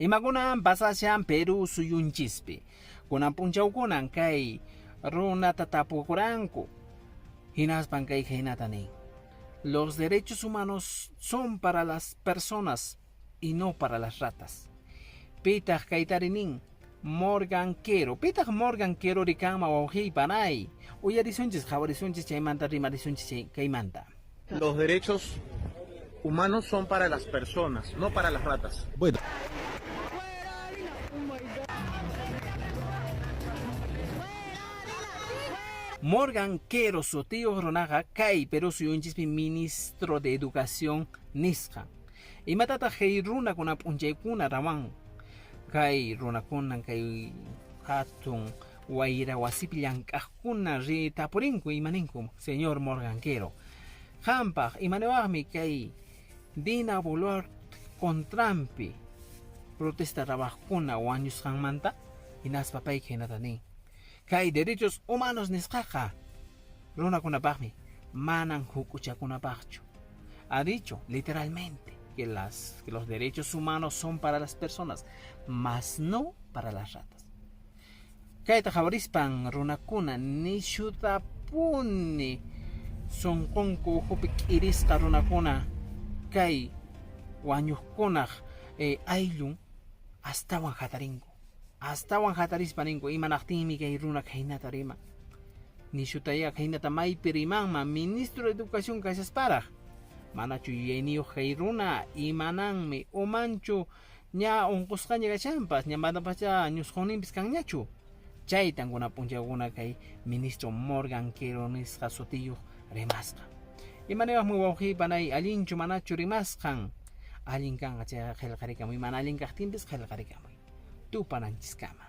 Imakunan pasashan Perú suyunchispi. Kunan punchawkunan kay runa tatapukuranku. Hinaspan kay hinatanin. Los derechos humanos son para las personas y no para las ratas. Pitaq kaytarinin Morgan Quero. Pitaq Morgan Quero rikama wawqi panay. Uyarisunchis qhawarisunchis chaymanta rimarisunchis kaymanta. Los derechos humanos son para las personas, no para las ratas. Bueno. Morgan Quero Sotillo Ronaga Kai Perú suyunchispi ministro de Educación nisqa. Imatata hay runa kuna punchaykuna rawan. Kai runa kunan kai hatun waira wasipi llank'aqkuna ritapurinku imaninku señor Morgan Quero. Hampaq imanewaqmi kay Dina Boluarte contrampi protesta trabajkuna wañusqanmanta hinaspa payqa hinatanin. Kay derechos humanos nisqaqa runakunapaqmi manan hukuchakunapaqchu. Ha dicho literalmente que los derechos humanos son para las personas, mas no para las ratas. Kayta jawarispan runakuna nishutapuni sonqunku hupik irisqa runakuna kay wañuqkunaq ayllun astawan hatarinku. Astawan hatarispaninku imanaqtinmi kay runa kaynata rima. Nishutaya kaynata maypi rimanman ministro de Educación kaysasparaq. Manachu yuyayniyuq kay runa imananmi umanchu ña unqusqaña kachanpas ñamatapacha ñusqunninpis kanñachu. Chaytan kunapunchawkuna kay ministro Morgan Quero nisqa sutiyuq rimasqa. Imanewaqmi wawqi panay allinchu manachu rimasqan. Allin kanqa chay qillqarikamuy mana allin kaqtinpis qillqarikamuy. Tupananchiskama.